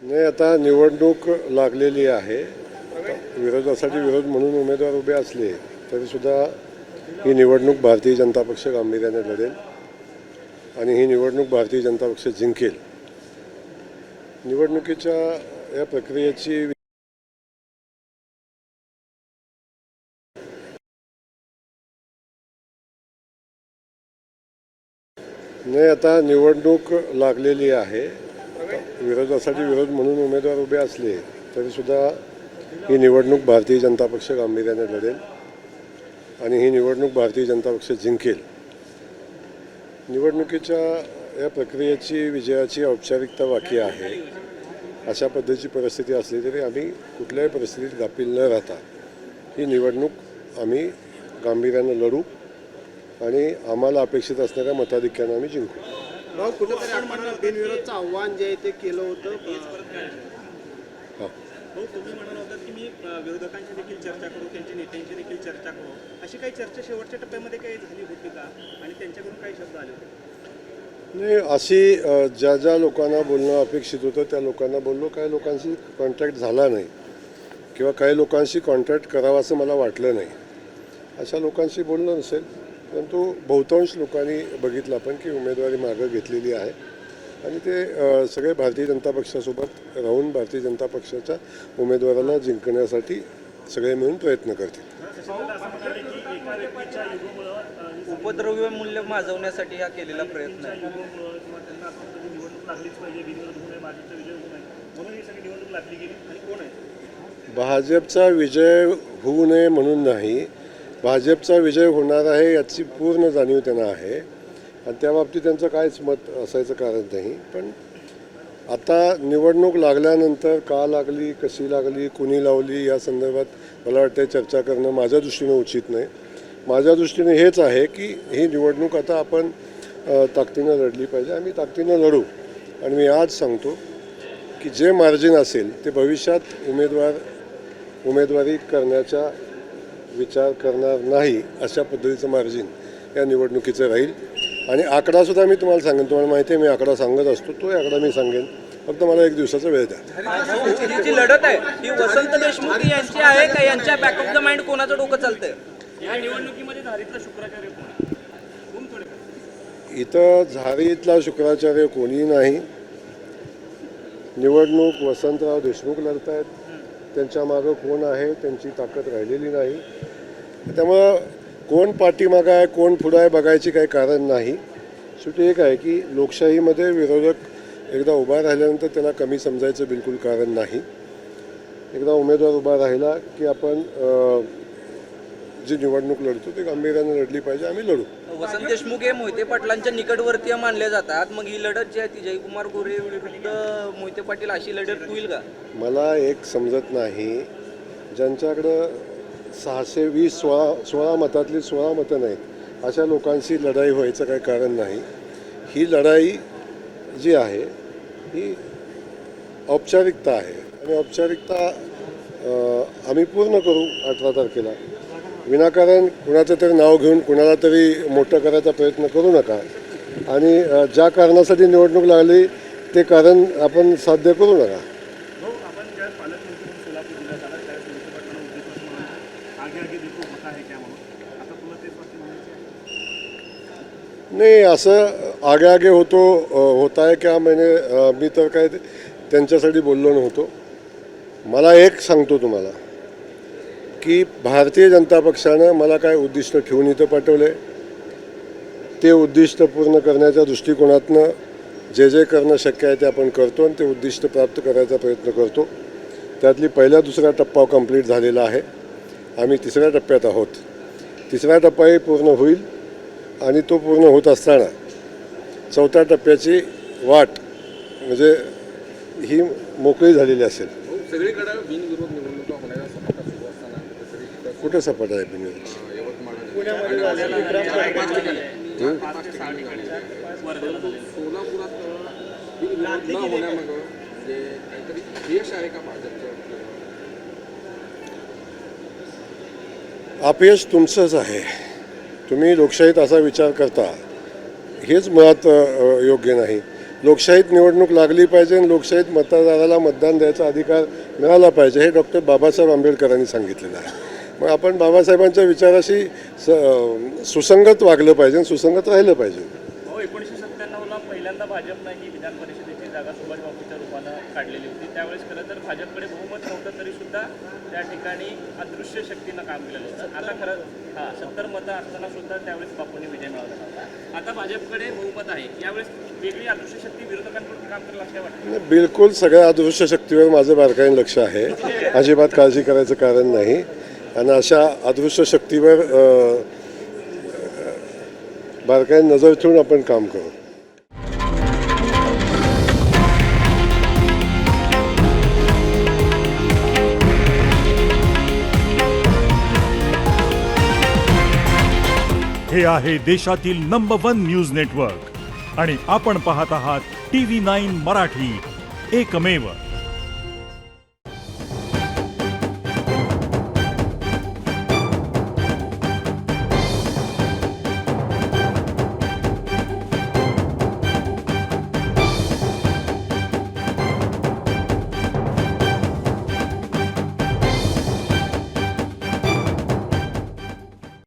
नाही, आता निवडणूक लागलेली आहे. विरोधासाठी विरोध म्हणून उमेदवार उभे असले तरीसुद्धा ही निवडणूक भारतीय जनता पक्ष गांभीर्याने लढेल आणि ही निवडणूक भारतीय जनता पक्ष जिंकेल. निवडणुकीच्या या प्रक्रियेची नाही, आता निवडणूक लागलेली आहे. विरोधासाठी विरोध म्हणून उमेदवार उभे असले तरीसुद्धा ही निवडणूक भारतीय जनता पक्ष गांभीर्याने लढेल आणि ही निवडणूक भारतीय जनता पक्ष जिंकेल. निवडणुकीच्या या प्रक्रियेची विजयाची औपचारिकता बाकी आहे. अशा पद्धतीची परिस्थिती असली तरी आम्ही कुठल्याही परिस्थितीत गाफील न राहता ही निवडणूक आम्ही गांभीर्यानं लढू आणि आम्हाला अपेक्षित असणाऱ्या मताधिक्यानं आम्ही जिंकू. कुठेतरी आपण बिनविरोधचं आव्हान जे आहे ते केलं होतं. हां, तुम्ही म्हणाला होता की मी विरोधकांची देखील चर्चा करू, त्यांच्या नेत्यांची देखील चर्चा करू, अशी काही चर्चा शेवटच्या टप्प्यामध्ये काही झाली होती का आणि त्यांच्याकडून काही शब्द आले होते? नाही, अशी ज्या ज्या लोकांना बोलणं अपेक्षित होतं त्या लोकांना बोललो. काही लोकांशी कॉन्टॅक्ट झाला नाही किंवा काही लोकांशी कॉन्टॅक्ट करावं असं मला वाटलं नाही. अशा लोकांशी बोलणं नसेल, परंतु बहुतांश लोकांनी बघितलं आपण की उमेदवारी मागं घेतलेली आहे आणि ते सगळे भारतीय जनता पक्षासोबत राहून भारतीय जनता पक्षाच्या उमेदवारांना जिंकण्यासाठी सगळे मिळून प्रयत्न करतील. उपद्रव्य मूल्य माजवण्यासाठी हा केलेला प्रयत्न आहे. भाजपचा विजय होऊ नये म्हणून नाही, भाजपचा विजय होणार आहे याची पूर्ण जाणीव त्यांना आहे आणि त्या बाबतीत त्यांचं काहीच मत असायचं कारण नाही. पण आता निवडणूक लागल्यानंतर का लागली, कशी लागली, कुणी लावली या संदर्भात मला वाटतं चर्चा करणं माझ्या दृष्टीनं उचित नाही. माझ्या दृष्टीने हेच आहे की ही निवडणूक आता आपण ताकदीनं लढली पाहिजे. आम्ही ताकदीनं लढू आणि मी आज सांगतो की जे मार्जिन असेल ते भविष्यात उमेदवारी करण्याचा विचार करणार नाही अशा पद्धतीचं मार्जिन या निवडणुकीचं राहील. आणि आकडासुद्धा मी तुम्हाला सांगेन, तुम्हाला माहिती आहे मी आकडा सांगत असतो, तो आकडा मी सांगेन, फक्त मला एक दिवसाचा वेळ द्या. ही जी लढत आहे ती वसंत देशमुख यांची आहे का यांच्या बॅक ऑफ द माइंड कोणाचं डोकं चालतंय या निवडणुकीमध्ये झारीतला शुक्राचार्य कोण इथं झारीतला शुक्राचार्य कोणी नाही. निवडणूक वसंतराव देशमुख लढत आहेत, त्यांच्या मागं कोण आहे त्यांची ताकद राहिलेली नाही. त्यामुळं कोण पाठीमागं आहे कोण पुढं आहे बघायची काही कारण नाही. शेवटी एक आहे की लोकशाहीमध्ये विरोधक एकदा उभा राहिल्यानंतर त्याला कमी समजायचं बिलकुल कारण नाही. एकदा उमेदवार उभा राहिला की आपण जी निवडणूक लढतो ते गांभीर्याने लढली पाहिजे. आम्ही लढू. वसंत देशमुख हे मोहिते पाटलांच्या निकटवर्तीय मानले जातात. मग ही लढत जी आहे ती जयकुमार गोरे विरुद्ध मोहिते पाटील अशी लढत होईल का? मला एक समजत नाही, ज्यांच्याकडं 620 16 मतातली 16 मतं नाहीत अशा लोकांशी लढाई व्हायचं काही कारण नाही. ही लढाई जी आहे ही औपचारिकता आहे आणि औपचारिकता आम्ही पूर्ण करू 18 तारखेला. विनाकारण कुणाचं तरी नाव घेऊन कुणाला तरी मोठं करायचा प्रयत्न करू नका आणि ज्या कारणासाठी निवडणूक लागली ते कारण आपण साध्य करू नका. आपण ज्या पालकमंत्री सोलापूर जिल्ह्यात आला त्यावेळेस मोहिते पाटलांना उद्देश म्हणून आगे आगे देखो होता है क्या म्हणून आता तुला तेच वाटतं म्हणायचं नाही, असं आगे आगे होता आहे क्या मी तर काय त्यांच्यासाठी बोललो नव्हतो. मला एक सांगतो तुम्हाला की भारतीय जनता पक्षानं मला काय उद्दिष्ट ठेवून इथं पाठवलं, ते उद्दिष्ट पूर्ण करण्याच्या दृष्टिकोनातनं जे जे करणं शक्य आहे ते आपण करतो आणि ते उद्दिष्ट प्राप्त करायचा प्रयत्न करतो. त्यातली पहिला दुसरा टप्पा कंप्लीट झालेला आहे. आम्ही तिसऱ्या टप्प्यात आहोत. तिसरा टप्पाही पूर्ण होईल आणि तो पूर्ण होत असताना चौथ्या टप्प्याची वाट म्हणजे ही मोकळी झालेली असेल. सगळीकडे बिनविरोध निवडणुका होण्याचा सपाटा सुरू असताना कुठे सपाट आहे बिनविरोध? सोलापुरात बिनविरोध न होण्यामागं म्हणजे काहीतरी यश आहे का भाजपचं? अपयश तुमचंच आहे. तुम्ही लोकशाहीत असा विचार करता हेच मुळात योग्य नाही. लोकशाहीत निवडणूक लागली पाहिजे आणि लोकशाहीत मतदाराला मतदान द्यायचा अधिकार मिळाला पाहिजे हे डॉक्टर बाबासाहेब आंबेडकरांनी सांगितलेलं आहे. मग आपण बाबासाहेबांच्या विचाराशी सुसंगत वागलं पाहिजे आणि सुसंगत राहिलं पाहिजे. 1997ला पहिल्यांदा भाजपनं ही विधान परिषदेची जागा सुभाषबाबूच्या रूपानं काढलेली होती. त्यावेळेस खरं तर भाजपकडे बहुमत नव्हतं तरी सुद्धा त्या ठिकाणी अदृश्य शक्तीनं काम केलेलं होतं. आता खरं 70 मतं असताना सुद्धा त्यावेळेस बापूंनी विजय मिळवला होता. आता भाजपकडे बहुमत आहे, यावेळेस वेगळी अदृश्य शक्ती विरोधकांकडून काम करेल असं वाटतं? नाही, बिलकुल सगळ्या अदृश्य शक्तीवर माझं बारकाईने लक्ष आहे. अजिबात काळजी करायचं कारण नाही. आणि अशा अदृश्य शक्तीवर बारकाईने नजर ठेवून आपण काम करू. हे आहे देशातील नंबर 1 न्यूज नेटवर्क आणि आपण पाहत आहात TV9 मराठी, एकमेव.